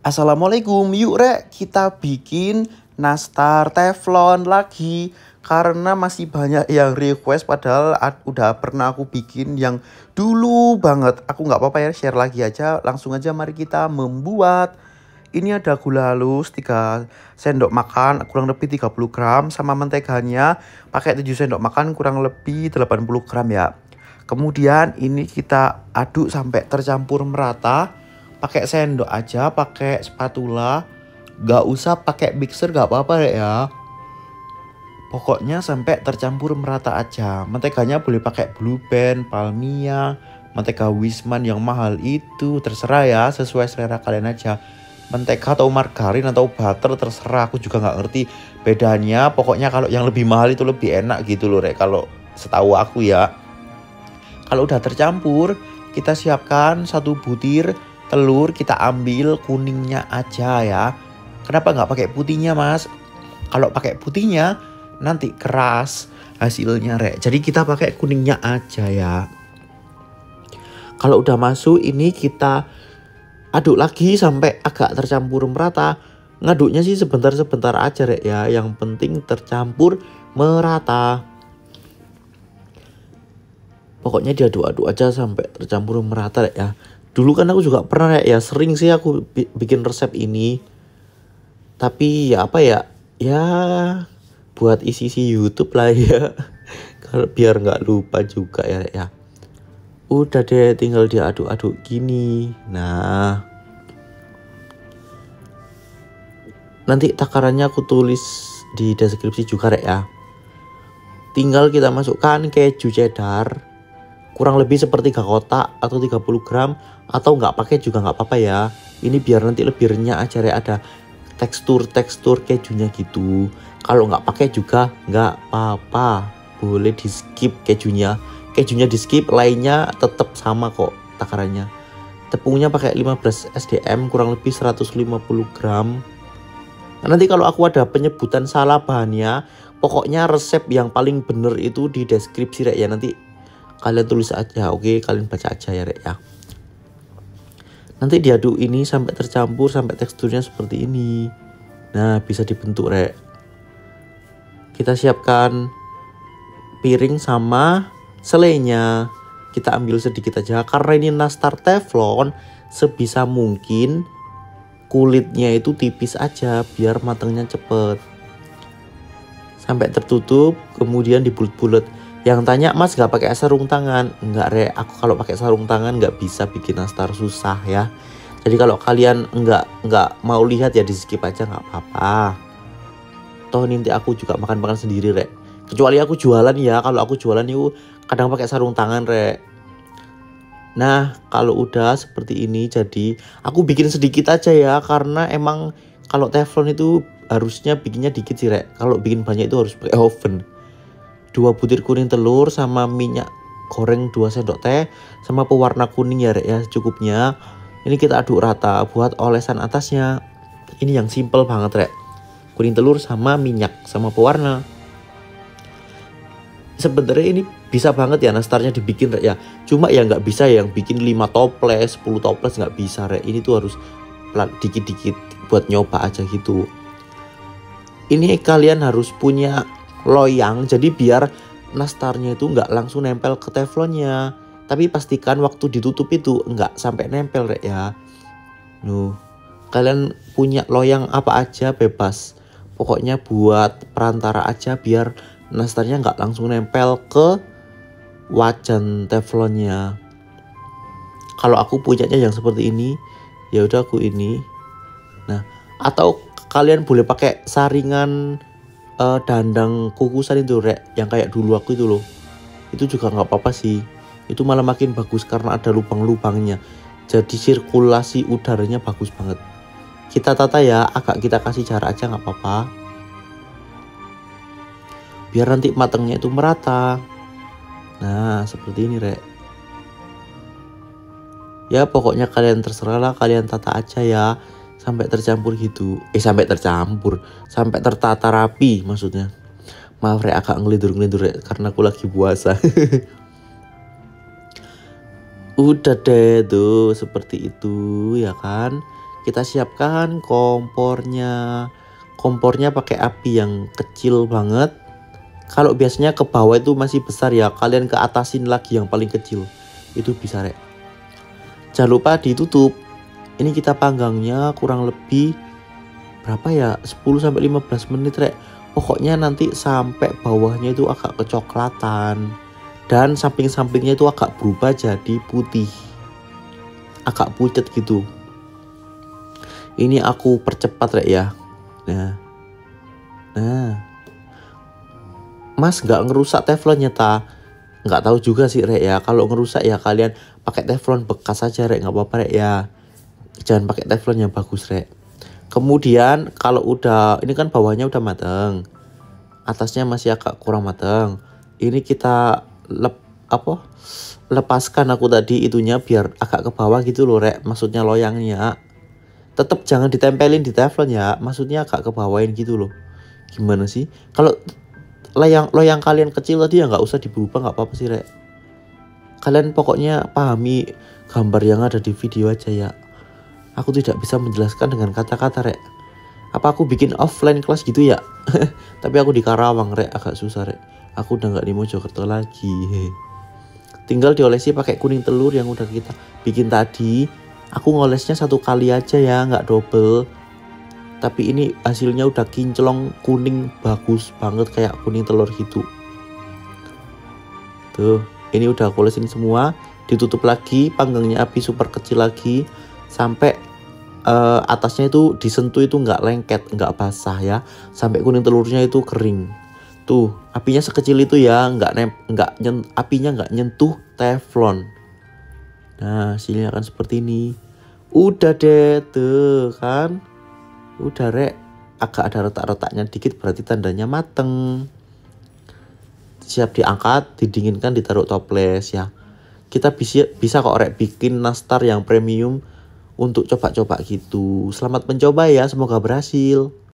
Assalamualaikum, yuk rek kita bikin nastar teflon lagi. Karena masih banyak yang request, padahal udah pernah aku bikin yang dulu banget. Aku nggak apa-apa ya, share lagi aja. Langsung aja mari kita membuat. Ini ada gula halus 3 sendok makan kurang lebih 30 gram. Sama menteganya pakai 7 sendok makan kurang lebih 80 gram ya. Kemudian ini kita aduk sampai tercampur merata. Pakai sendok aja, pakai spatula. Gak usah pakai mixer, gak apa-apa ya. Pokoknya sampai tercampur merata aja. Menteganya boleh pakai Blue Band, Palmia, mentega Wisman yang mahal itu. Terserah ya, sesuai selera kalian aja. Mentega atau margarin atau butter terserah, aku juga gak ngerti bedanya. Pokoknya kalau yang lebih mahal itu lebih enak gitu loh rek, kalau setahu aku ya. Kalau udah tercampur, kita siapkan 1 butir telur, kita ambil kuningnya aja ya. Kenapa nggak pakai putihnya mas? Kalau pakai putihnya nanti keras hasilnya rek. Jadi kita pakai kuningnya aja ya. Kalau udah masuk ini kita aduk lagi sampai agak tercampur merata. Ngaduknya sih sebentar-sebentar aja rek ya. Yang penting tercampur merata. Pokoknya diaduk-aduk aja sampai tercampur merata ya. Dulu kan aku juga pernah ya, sering sih aku bikin resep ini. Tapi ya apa ya, ya buat isi-isi YouTube lah ya. Kalau biar nggak lupa juga ya. Udah deh, tinggal diaduk-aduk gini. Nah, nanti takarannya aku tulis di deskripsi juga ya. Tinggal kita masukkan keju cheddar kurang lebih sepertiga kotak atau 30 gram, atau nggak pakai juga nggak apa-apa ya. Ini biar nanti lebih renyah aja ya, ada tekstur kejunya gitu. Kalau nggak pakai juga nggak apa-apa, boleh di skip kejunya di skip, lainnya tetap sama kok takarannya. Tepungnya pakai 15 SDM kurang lebih 150 gram. Nanti kalau aku ada penyebutan salah bahannya, pokoknya resep yang paling bener itu di deskripsi ya, nanti kalian tulis aja, oke? Kalian baca aja ya rek ya. Nanti diaduk ini sampai tercampur, sampai teksturnya seperti ini. Nah, bisa dibentuk rek. Kita siapkan piring sama selainya. Kita ambil sedikit aja, karena ini nastar teflon, sebisa mungkin kulitnya itu tipis aja biar matangnya cepet. Sampai tertutup, kemudian dibulet-bulet. Yang tanya, mas gak pakai sarung tangan? Enggak rek, aku kalau pakai sarung tangan gak bisa bikin nastar, susah ya. Jadi kalau kalian enggak mau lihat ya di skip aja, gak apa-apa. Toh nanti aku juga makan sendiri rek. Kecuali aku jualan ya, kalau aku jualan itu kadang pakai sarung tangan rek. Nah kalau udah seperti ini, jadi aku bikin sedikit aja ya, karena emang kalau teflon itu harusnya bikinnya dikit sih rek. Kalau bikin banyak itu harus pakai oven. 2 butir kuning telur sama minyak goreng 2 sendok teh sama pewarna kuning ya rek ya, secukupnya. Ini kita aduk rata buat olesan atasnya. Ini yang simple banget rek. Kuning telur sama minyak sama pewarna. Sebenarnya ini bisa banget ya nastarnya dibikin rek ya. Cuma ya nggak bisa yang bikin 5 toples 10 toples, nggak bisa rek. Ini tuh harus dikit-dikit buat nyoba aja gitu. Ini kalian harus punya loyang, jadi biar nastarnya itu nggak langsung nempel ke teflonnya. Tapi pastikan waktu ditutup itu nggak sampai nempel rek ya. Kalian punya loyang apa aja bebas. Pokoknya buat perantara aja biar nastarnya nggak langsung nempel ke wajan teflonnya. Kalau aku punyanya yang seperti ini, ya udah aku ini. Nah, atau kalian boleh pakai saringan dandang kukusan itu rek, yang kayak dulu aku itu loh. Itu juga nggak apa-apa sih. Itu malah makin bagus karena ada lubang-lubangnya. Jadi sirkulasi udaranya bagus banget. Kita tata ya, agak kita kasih jarak aja nggak apa-apa. Biar nanti matangnya itu merata. Nah seperti ini rek. Ya pokoknya kalian terserah lah, kalian tata aja ya. Sampai tercampur gitu. Sampai tertata rapi maksudnya. Maaf rek, agak ngelidur-ngelidur rek, karena aku lagi puasa. Udah deh tuh seperti itu ya kan. Kita siapkan kompornya. Kompornya pakai api yang kecil banget. Kalau biasanya ke bawah itu masih besar ya, kalian ke atasin lagi yang paling kecil. Itu bisa rek. Jangan lupa ditutup. Ini kita panggangnya kurang lebih berapa ya? 10-15 menit rek. Pokoknya nanti sampai bawahnya itu agak kecoklatan. Dan samping-sampingnya itu agak berubah jadi putih. Agak pucat gitu. Ini aku percepat rek ya. Nah. Mas nggak ngerusak teflonnya ta? Nggak tahu juga sih rek ya. Kalau ngerusak ya kalian pakai teflon bekas aja rek, nggak apa-apa rek ya. Jangan pakai teflon yang bagus rek. Kemudian kalau udah, ini kan bawahnya udah mateng, atasnya masih agak kurang mateng. Ini kita lepaskan aku tadi itunya biar agak ke bawah gitu loh rek. Maksudnya loyangnya. Tetap jangan ditempelin di teflon ya. Maksudnya agak ke bawahin gitu loh. Gimana sih? Kalau loyang kalian kecil tadi ya nggak usah diberubah, nggak apa-apa sih rek. Kalian pokoknya pahami gambar yang ada di video aja ya. Aku tidak bisa menjelaskan dengan kata-kata rek. Apa aku bikin offline kelas gitu ya? Tapi aku di Karawang rek, agak susah rek. Aku udah nggak di Mojokerto lagi. Tinggal diolesi pakai kuning telur yang udah kita bikin tadi. Aku ngolesnya 1 kali aja ya, nggak double. Tapi ini hasilnya udah kinclong kuning bagus banget kayak kuning telur gitu. Tuh, ini udah aku olesin semua. Ditutup lagi, panggangnya api super kecil lagi sampai atasnya itu disentuh itu nggak lengket, nggak basah ya. Sampai kuning telurnya itu kering. Tuh, apinya sekecil itu ya, apinya nggak nyentuh teflon. Nah, hasilnya akan seperti ini. Udah deh, tuh kan. Udah rek, agak ada retak-retaknya dikit berarti tandanya mateng. Siap diangkat, didinginkan, ditaruh toples ya. Kita bisa kok rek bikin nastar yang premium untuk coba-coba gitu. Selamat mencoba ya, semoga berhasil.